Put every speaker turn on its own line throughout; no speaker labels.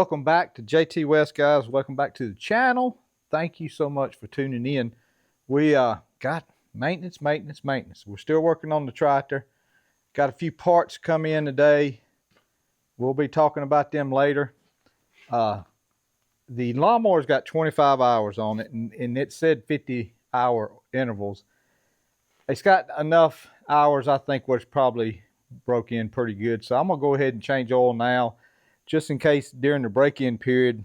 Welcome back to Jtwes, guys. Welcome back to the channel. Thank you so much for tuning in. We got maintenance. We're still working on the tractor. Got a few parts come in today. We'll be talking about them later. The lawnmower's got 25 hours on it, and it said 50-hour intervals. It's got enough hours, I think, where it's probably broke in pretty good. So I'm gonna go ahead and change oil now, just in case during the break-in period,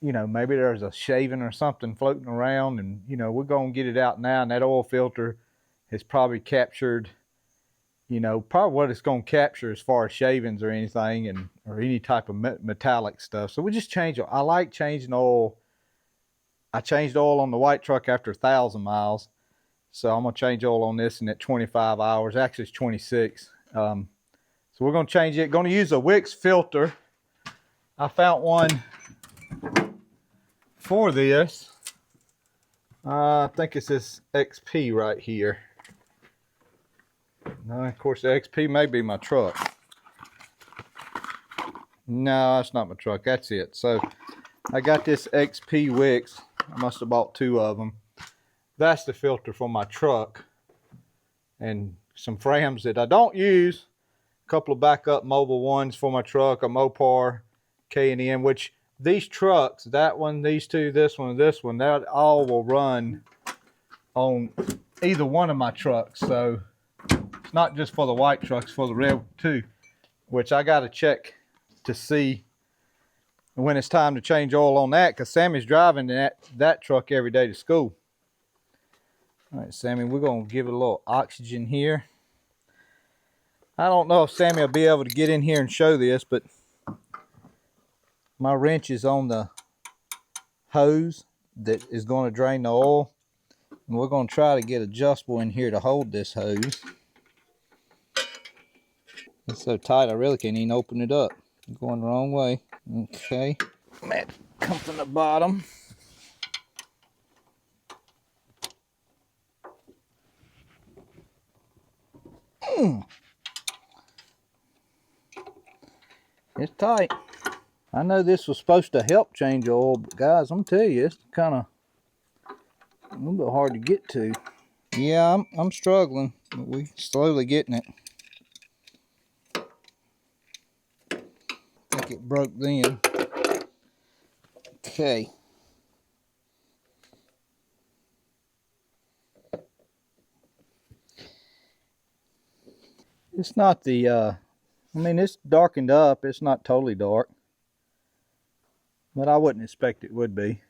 you know, maybe there's a shaving or something floating around, and you know, we're gonna get it out now, and that oil filter has probably captured, you know, probably what it's gonna capture as far as shavings or anything, and or any type of metallic stuff. So we just change it. I like changing oil. I changed oil on the white truck after 1,000 miles. So I'm gonna change oil on this in at 25 hours. Actually, it's 26. So we're gonna change it. Gonna use a Wix filter. I found one for this. I think it's this XP right here. No, of course the XP may be my truck. No, that's not my truck. That's it. So I got this XP Wix. I must have bought 2 of them. That's the filter for my truck, and some frames that I don't use. A couple of backup mobile ones for my truck, a Mopar K&N, which these trucks, that one, these two, this one, and this one, that all will run on either one of my trucks. So it's not just for the white trucks, for the red too, which I got to check to see when it's time to change oil on that, because Sammy's driving that truck every day to school. All right, Sammy, we're going to give it a little oxygen here. I don't know if Sammy will be able to get in here and show this, but my wrench is on the hose that is going to drain the oil. And we're going to try to get adjustable in here to hold this hose. It's so tight, I really can't even open it up. I'm going the wrong way. Okay. That comes from the bottom. It's tight. I know this was supposed to help change oil, but guys, I'm telling you, it's kind of a little bit hard to get to. Yeah, I'm struggling, but we're slowly getting it. I think it broke then. Okay. It's not the, I mean, it's darkened up. It's not totally dark. But I wouldn't expect it would be.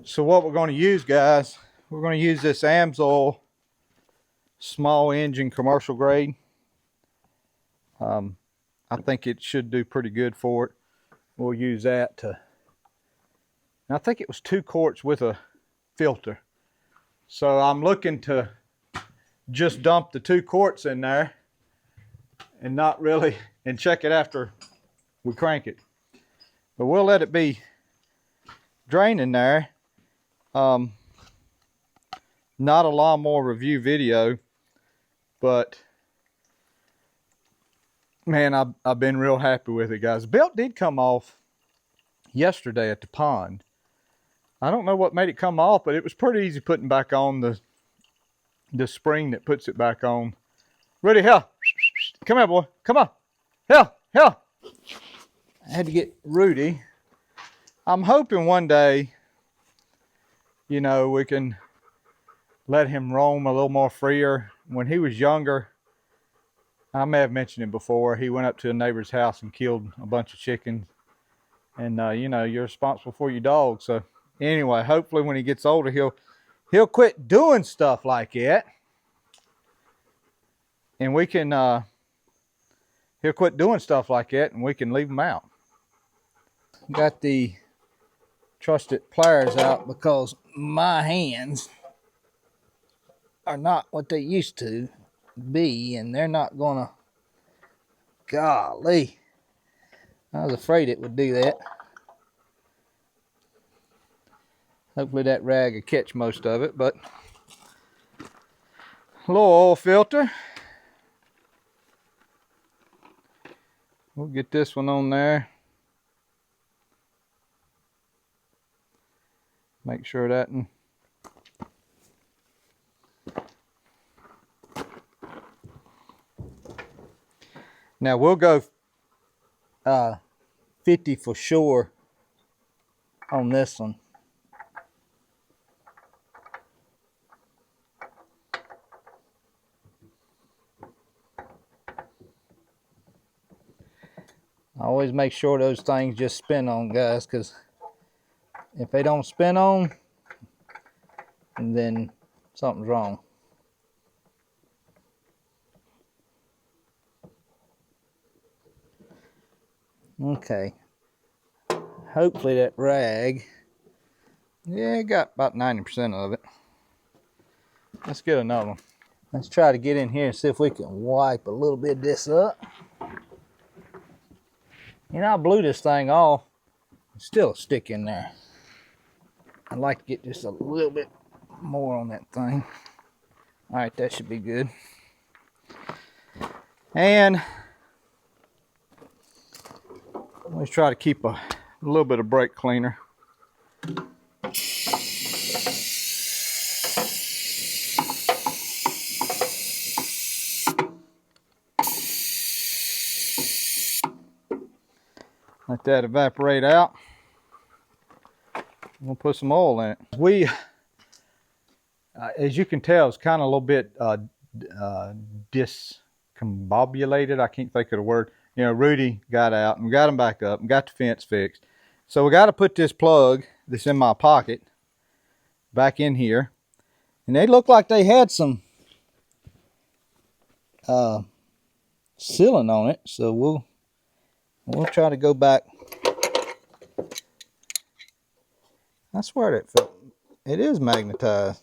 So what we're going to use, guys, we're going to use this Amsoil small engine commercial grade. I think it should do pretty good for it. We'll use that to, and I think it was 2 quarts with a filter. So I'm looking to just dump the 2 quarts in there and not really, and check it after we crank it. But we'll let it be draining there. Not a lawnmower review video, but man, I've been real happy with it, guys. The belt did come off yesterday at the pond. I don't know what made it come off, but it was pretty easy putting back on the spring that puts it back on. Rudy, here. Come here, boy. Come on. Here. I had to get Rudy. I'm hoping one day, you know, we can let him roam a little more freer. When he was younger, I may have mentioned it before, he went up to a neighbor's house and killed a bunch of chickens. And, you know, you're responsible for your dog. So anyway, hopefully when he gets older, he'll quit doing stuff like that. And we can, he'll quit doing stuff like that, and we can leave him out. Got the trusted pliers out because my hands are not what they used to be, and they're not gonna, golly, I was afraid it would do that. Hopefully that rag will catch most of it, but a little oil filter. We'll get this one on there. Make sure that one. Now we'll go 50 for sure on this one. I always make sure those things just spin on, guys, because if they don't spin on, then something's wrong. Okay. Hopefully that rag, yeah, got about 90% of it. Let's get another one. Let's try to get in here and see if we can wipe a little bit of this up. You know, I blew this thing off. There's still a stick in there. I'd like to get just a little bit more on that thing. All right, that should be good. And always try to keep a little bit of brake cleaner. Let that evaporate out. We'll put some oil in it. As you can tell, it's kind of a little bit discombobulated. I can't think of the word. You know, Rudy got out and we got him back up and got the fence fixed. So we got to put this plug that's in my pocket back in here. And they look like they had some sealing on it. So we'll try to go back. I swear it is magnetized.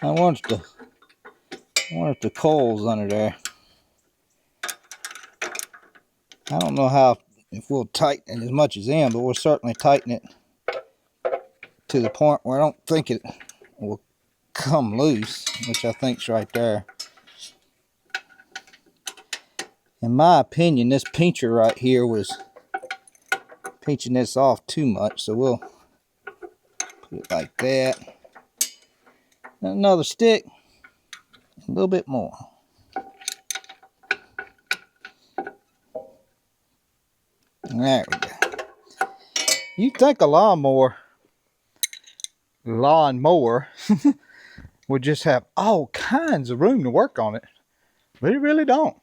I wonder if the coil's under there. I don't know if we'll tighten it as much as in, but we'll certainly tighten it to the point where I don't think it will come loose, which I think's right there. In my opinion, this pincher right here was pinching this off too much, so we'll put it like that. Another stick, a little bit more. There we go. You'd think a lawnmower would just have all kinds of room to work on it, but it really don't.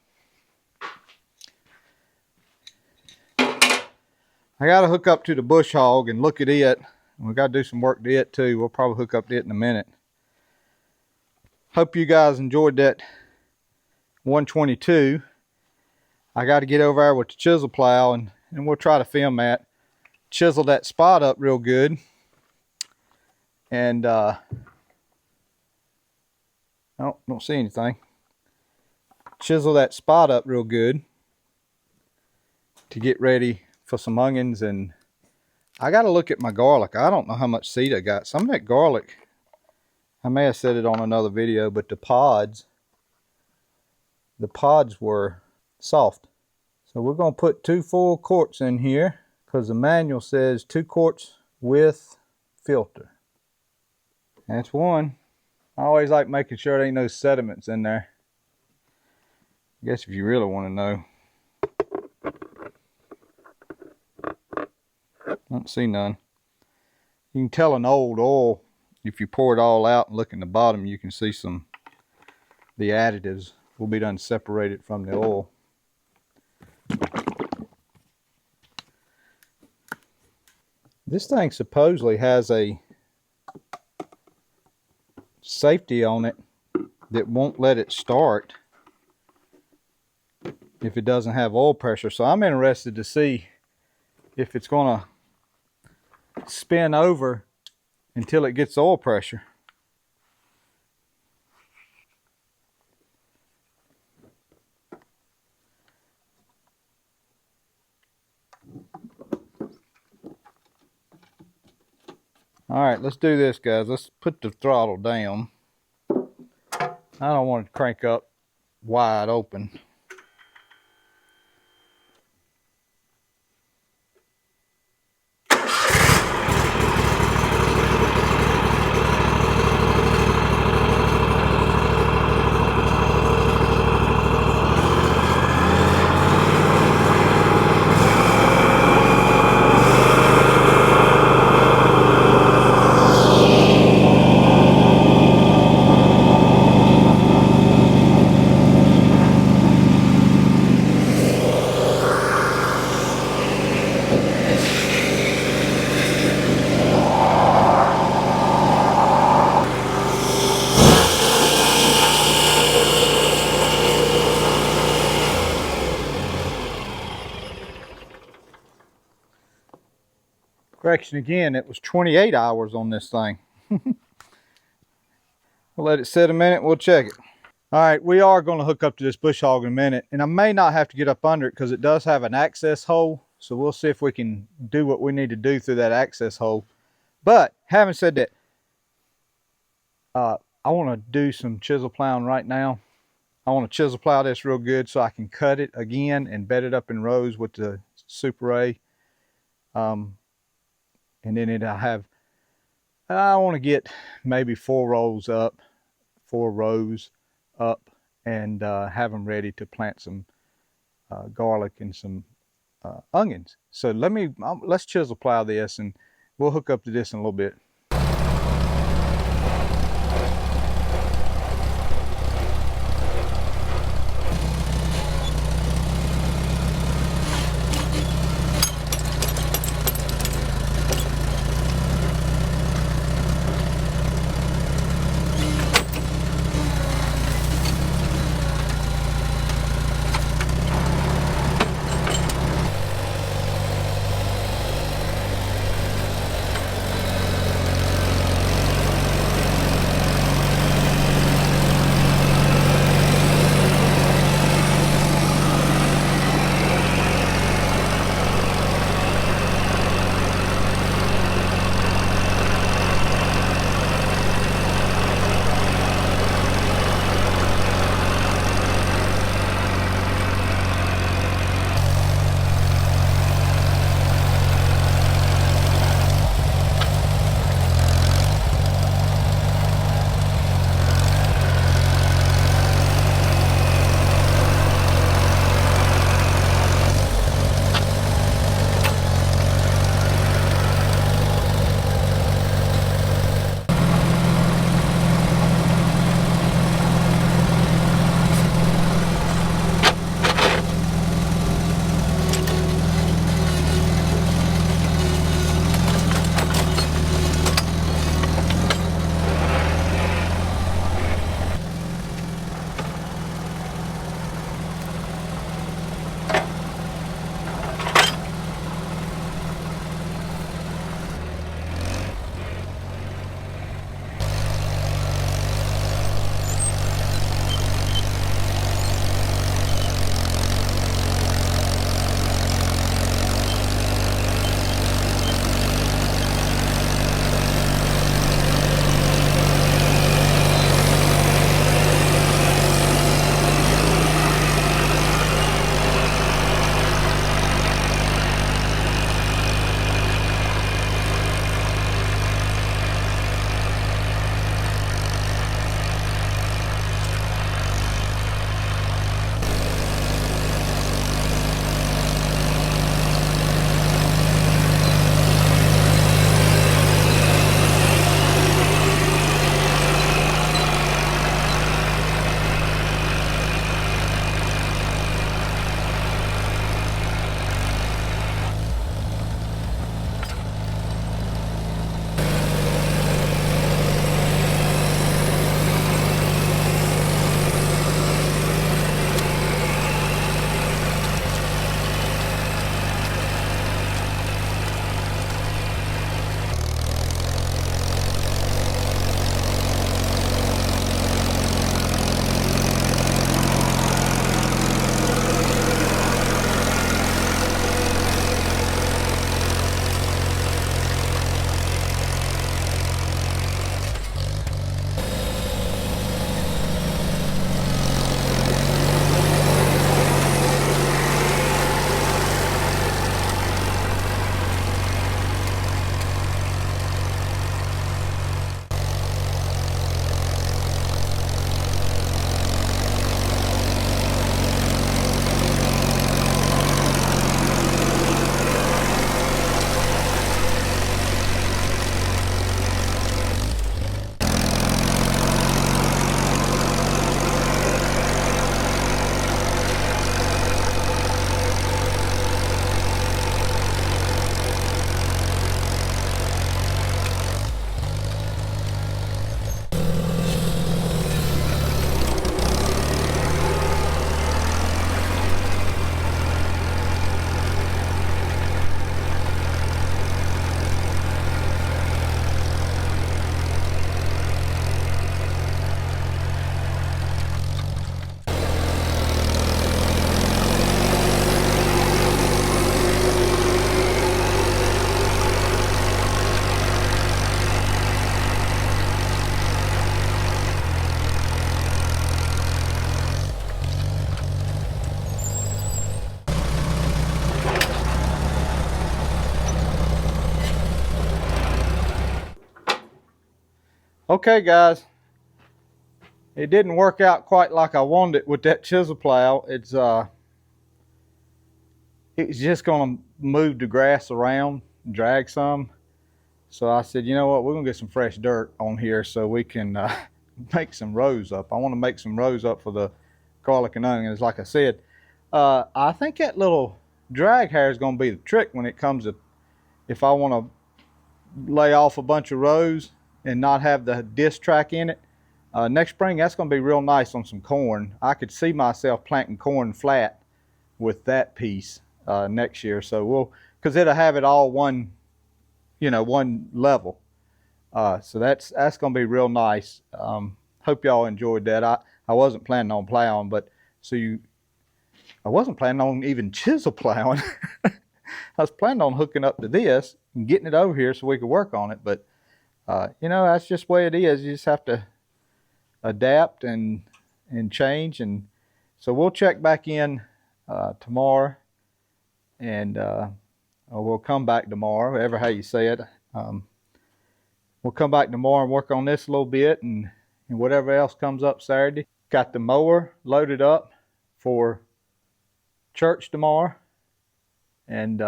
I got to hook up to the bush hog and look at it. We got to do some work to it too. We'll probably hook up to it in a minute. Hope you guys enjoyed that 122. I got to get over there with the chisel plow and we'll try to film that. Chisel that spot up real good. And oh, don't see anything. Chisel that spot up real good to get ready for some onions. And I got to look at my garlic. I don't know how much seed I got. Some of that garlic, I may have said it on another video, but the pods were soft. So we're going to put 2 full quarts in here because the manual says 2 quarts with filter. That's one. I always like making sure there ain't no sediments in there. I guess if you really want to know. Don't see none. You can tell an old oil, if you pour it all out and look in the bottom, you can see the additives will be done separated from the oil. This thing supposedly has a safety on it that won't let it start if it doesn't have oil pressure. So I'm interested to see if it's going to spin over until it gets oil pressure. All right, let's do this, guys. Let's put the throttle down. I don't want it to crank up wide open. correction again. It was 28 hours on this thing. We'll let it sit a minute. We'll check it. All right, we are going to hook up to this bush hog in a minute, and I may not have to get up under it because it does have an access hole. So we'll see if we can do what we need to do through that access hole. But having said that, I want to do some chisel plowing right now. I want to chisel plow this real good so I can cut it again and bed it up in rows with the Super A. And then I want to get maybe 4 rows up, and have them ready to plant some garlic and some onions. So let's chisel plow this, and we'll hook up to this in a little bit. Okay, guys. It didn't work out quite like I wanted it with that chisel plow. It's just gonna move the grass around, drag some. So I said, you know what, we're gonna get some fresh dirt on here so we can make some rows up. I want to make some rows up for the garlic and onions. Like I said, I think that little drag hair is gonna be the trick when it comes to if I want to lay off a bunch of rows and not have the disc track in it. Next spring, that's going to be real nice on some corn. I could see myself planting corn flat with that piece next year. So because it'll have it all one level. So that's going to be real nice. Hope y'all enjoyed that. I wasn't planning on plowing, but I wasn't planning on even chisel plowing. I was planning on hooking up to this and getting it over here so we could work on it. But that's just the way it is. You just have to adapt and change, and so we'll check back in tomorrow, and or we'll come back tomorrow, whatever how you say it. We'll come back tomorrow and work on this a little bit, and whatever else comes up Saturday. Got the mower loaded up for church tomorrow, and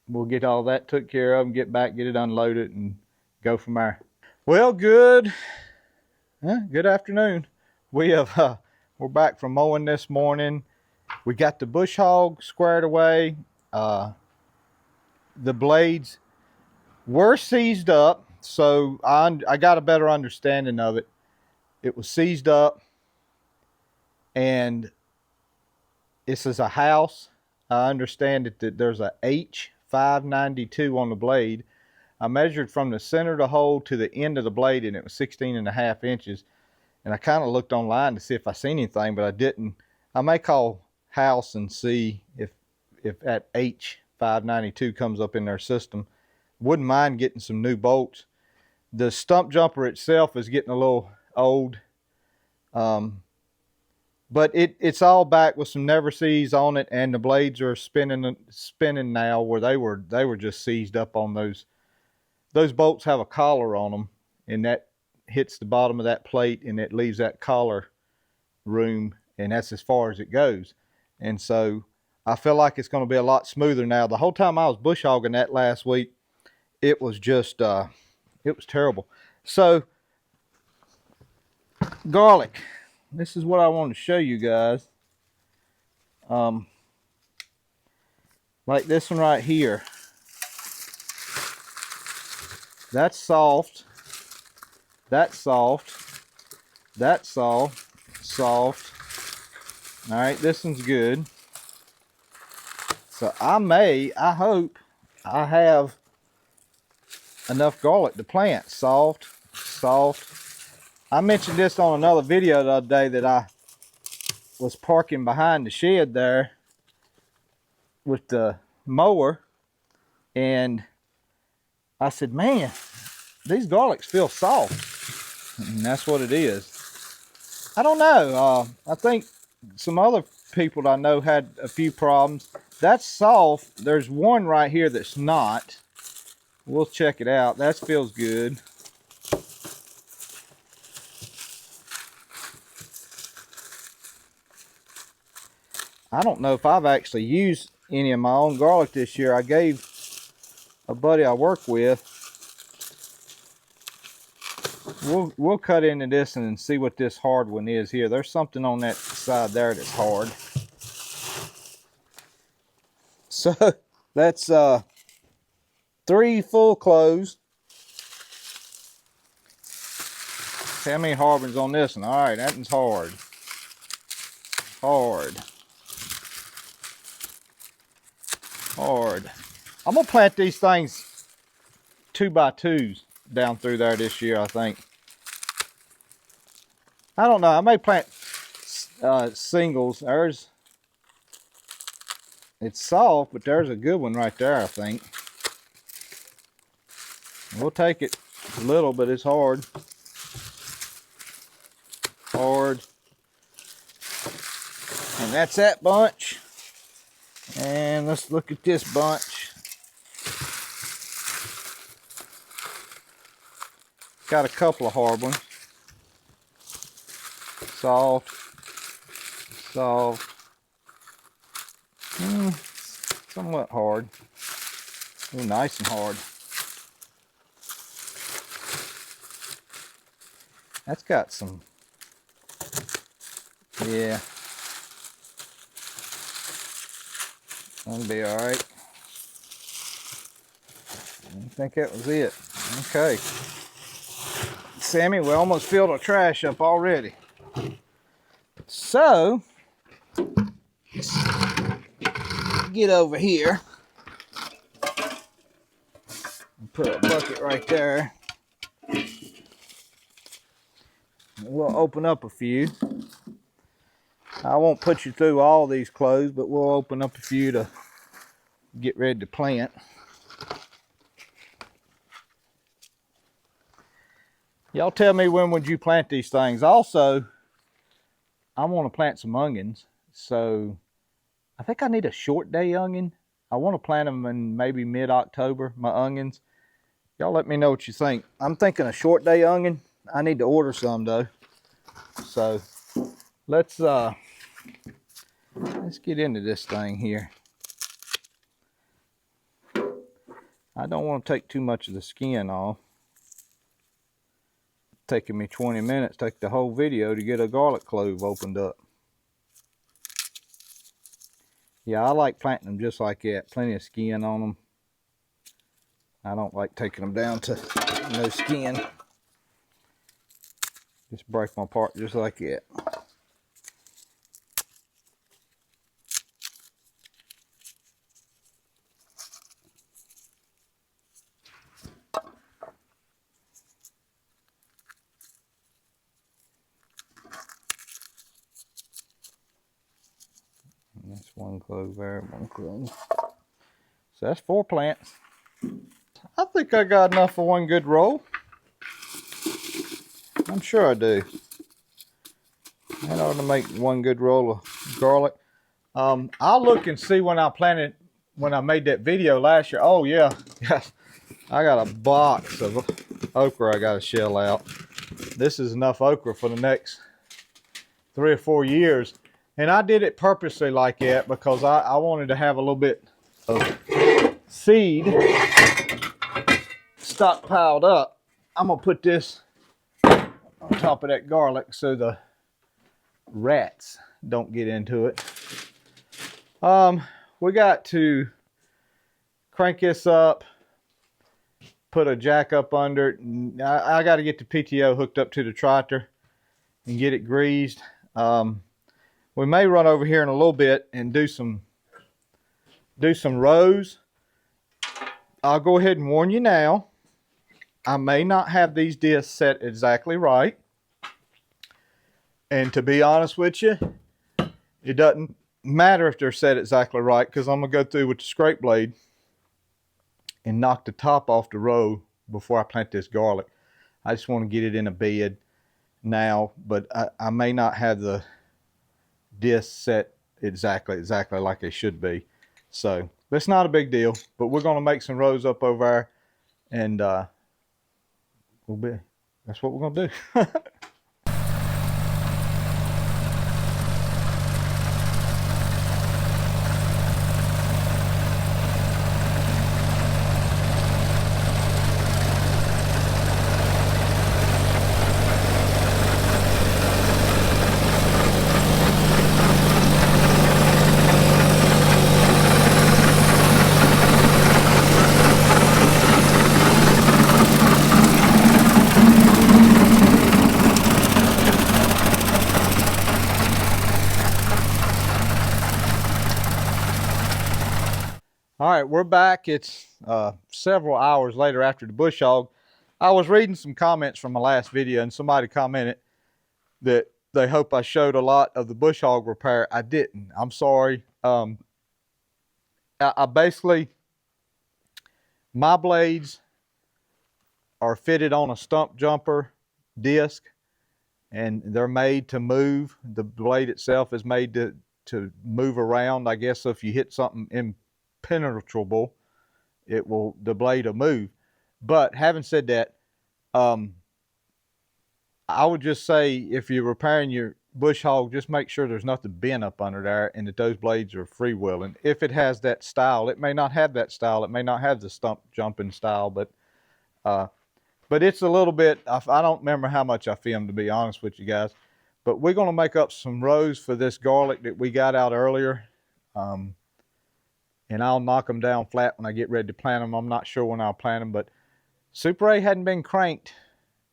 we'll get all that took care of and get back, get it unloaded, and go from there. Well, good afternoon. We're back from mowing this morning. We got the bush hog squared away. The blades were seized up, so I got a better understanding of it. It was seized up, and this is a house. I understand that there's a H592 on the blade. I measured from the center of the hole to the end of the blade, and it was 16.5 inches. And I kind of looked online to see if I seen anything, but I didn't. I may call House and see if that H592 comes up in their system. Wouldn't mind getting some new bolts. The stump jumper itself is getting a little old, but it's all back with some never seized on it, and the blades are spinning now where they were just seized up on those. Those bolts have a collar on them, and that hits the bottom of that plate, and it leaves that collar room, and that's as far as it goes. And so I feel like it's going to be a lot smoother now. The whole time I was bush hogging that last week, it was just it was terrible. So garlic, this is what I want to show you guys. Like this one right here. That's soft. That's soft. That's soft. Soft. All right, this one's good. So I hope I have enough garlic to plant. Soft. Soft. I mentioned this on another video the other day that I was parking behind the shed there with the mower, and I said, man, these garlics feel soft. And that's what it is. I don't know. I think some other people I know had a few problems. That's soft. There's one right here that's not. We'll check it out. That feels good. I don't know if I've actually used any of my own garlic this year. I gave a buddy I work with. We'll cut into this and see what this hard one is here. There's something on that side there that's hard. So that's 3 full cloves. How many hard ones on this one? All right, that one's hard. Hard. Hard. I'm gonna plant these things 2x2s down through there this year, I think. I don't know. I may plant singles. It's soft, but there's a good one right there, I think. We'll take it a little, but it's hard. Hard. And that's that bunch. And let's look at this bunch. got a couple of hard ones. Soft, soft, somewhat hard. Ooh, nice and hard. That's got some, yeah. That'll be all right. I think that was it. Okay. Sammy, we almost filled our trash up already. So, let's get over here. Put a bucket right there. We'll open up a few. I won't put you through all these clothes, but we'll open up a few to get ready to plant. Y'all tell me, when would you plant these things? Also, I want to plant some onions, so I think I need a short day onion. I want to plant them in maybe mid-October, my onions. Y'all let me know what you think. I'm thinking a short day onion. I need to order some though. So let's get into this thing here. I don't want to take too much of the skin off. It's taking me 20 minutes, take the whole video to get a garlic clove opened up. Yeah, I like planting them just like that. Plenty of skin on them. I don't like taking them down to no skin. Just break them apart just like that. And that's one clove there, one clove. So that's 4 plants. I think I got enough for one good roll. I'm sure I do. That ought to make one good roll of garlic. I'll look and see when I made that video last year. Oh yeah, I got a box of okra I got to shell out. This is enough okra for the next 3 or 4 years. And I did it purposely like that because I wanted to have a little bit of seed stockpiled up. I'm gonna put this on top of that garlic so the rats don't get into it. We got to crank this up, put a jack up under it, and I got to get the PTO hooked up to the tractor and get it greased. We may run over here in a little bit and do some rows. I'll go ahead and warn you now, I may not have these discs set exactly right. And to be honest with you, it doesn't matter if they're set exactly right, because I'm going to go through with the scrape blade and knock the top off the row before I plant this garlic. I just want to get it in a bed now, but I may not have the discs set exactly like they should be. So that's not a big deal, but we're going to make some rows up over there, and that's what we're going to do. All right, we're back. It's several hours later after the bush hog. I was reading some comments from my last video, and somebody commented that they hope I showed a lot of the bush hog repair. I didn't. I'm sorry. I basically, my blades are fitted on a stump jumper disc, and they're made to move. The blade itself is made to move around, I guess. So if you hit something impenetrable, the blade will move. But having said that, I would just say if you're repairing your bush hog, just make sure there's nothing bent up under there and that those blades are freewheeling. If it has that style, it may not have that style. It may not have the stump jumping style, but it's a little bit, I don't remember how much I filmed, to be honest with you guys. But we're going to make up some rows for this garlic that we got out earlier. And I'll knock them down flat when I get ready to plant them. I'm not sure when I'll plant them, but Super A hadn't been cranked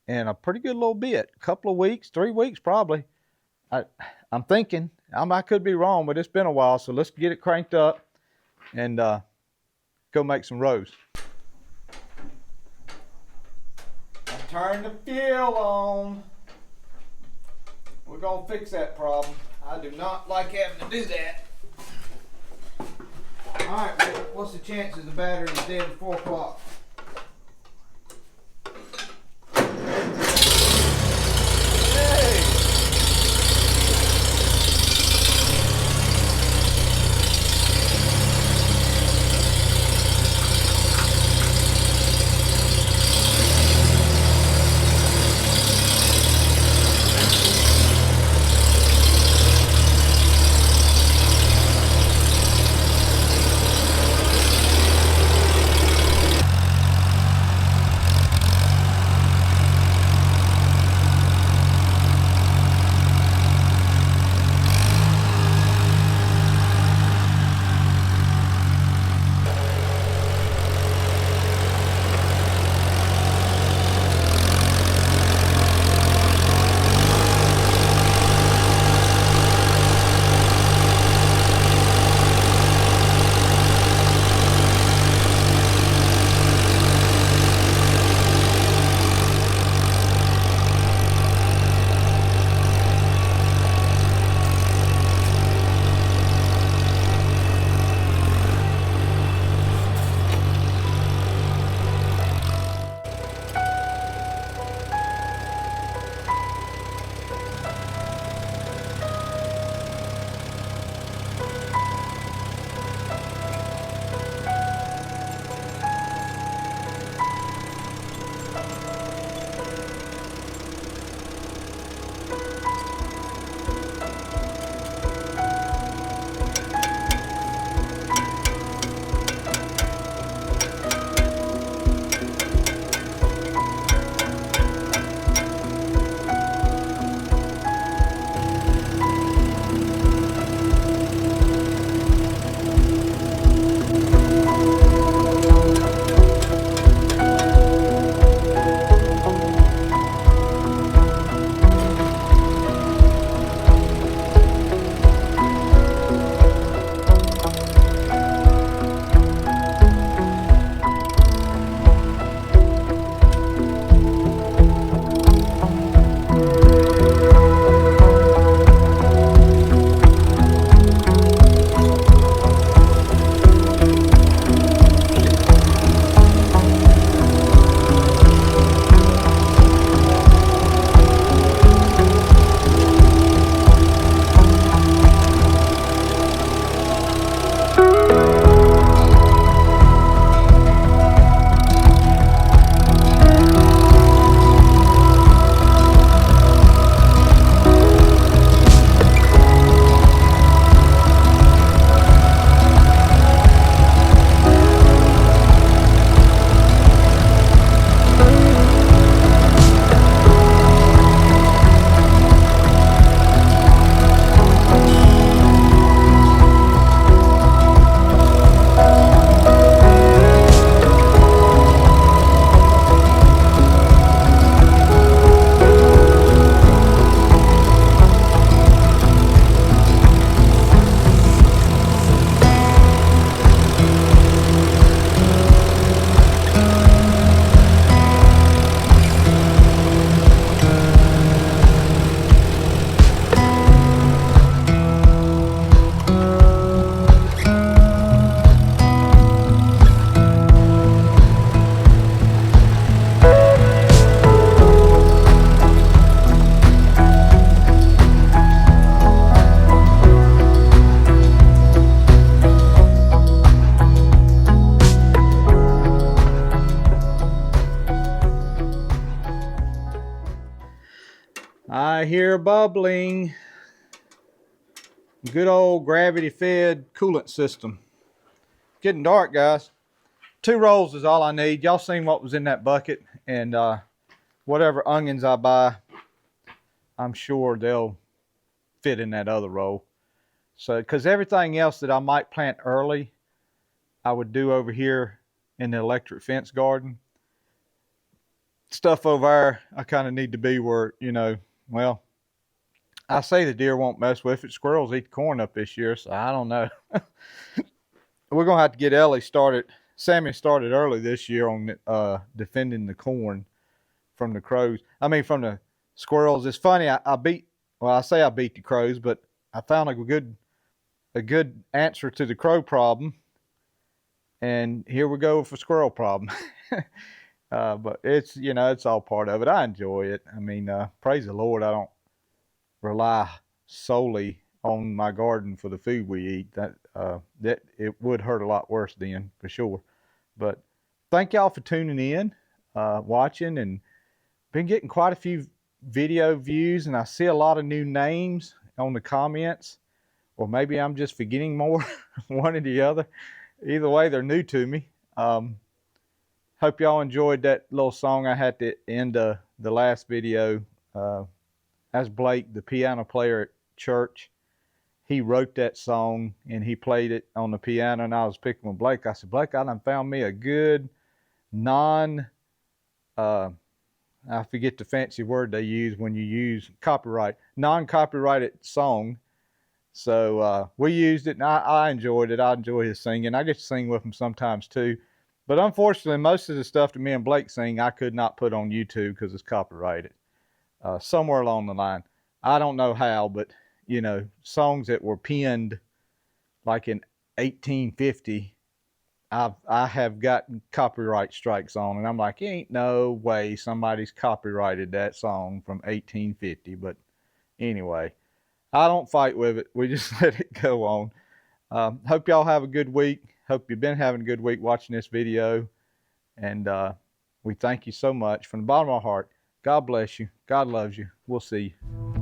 in a pretty good little bit. A couple of weeks, 3 weeks probably. I'm thinking, I could be wrong, but it's been a while. So let's get it cranked up and go make some rows. Turn the fuel on. We're gonna fix that problem. I do not like having to do that. All right, what's the chances the battery is dead at 4 o'clock? I hear bubbling. Good old gravity-fed coolant system. Getting dark, guys. 2 rolls is all I need. Y'all seen what was in that bucket, and whatever onions I buy, I'm sure they'll fit in that other roll. So, because everything else that I might plant early, I would do over here in the electric fence garden. Stuff over there, I kind of need to be where, you know, well, I say the deer won't mess with it. Squirrels eat corn up this year, so I don't know. We're going to have to get Ellie started, Sammy started early this year on defending the corn from the crows. I mean, from the squirrels. It's funny, I say I beat the crows, but I found a good answer to the crow problem. And here we go with a squirrel problem. But it's, you know, it's all part of it. I enjoy it. I mean, praise the Lord, I don't rely solely on my garden for the food we eat. That it would hurt a lot worse then, for sure. But thank y'all for tuning in, watching, and been getting quite a few video views, and I see a lot of new names on the comments, or maybe I'm just forgetting more, one or the other. Either way, they're new to me. Hope y'all enjoyed that little song I had to end the last video. That's Blake, the piano player at church. He wrote that song and he played it on the piano, and I was picking with Blake. I said, Blake, I done found me a good I forget the fancy word they use when you use non-copyrighted song. So we used it, and I enjoyed it. I enjoy his singing. I get to sing with him sometimes too. But unfortunately, most of the stuff that me and Blake sing, I could not put on YouTube because it's copyrighted. Somewhere along the line. I don't know how, but, you know, songs that were penned like in 1850, I have gotten copyright strikes on, and I'm like, ain't no way somebody's copyrighted that song from 1850. But anyway, I don't fight with it. We just let it go on. Hope y'all have a good week. Hope you've been having a good week watching this video. And we thank you so much from the bottom of our heart. God bless you. God loves you. We'll see you.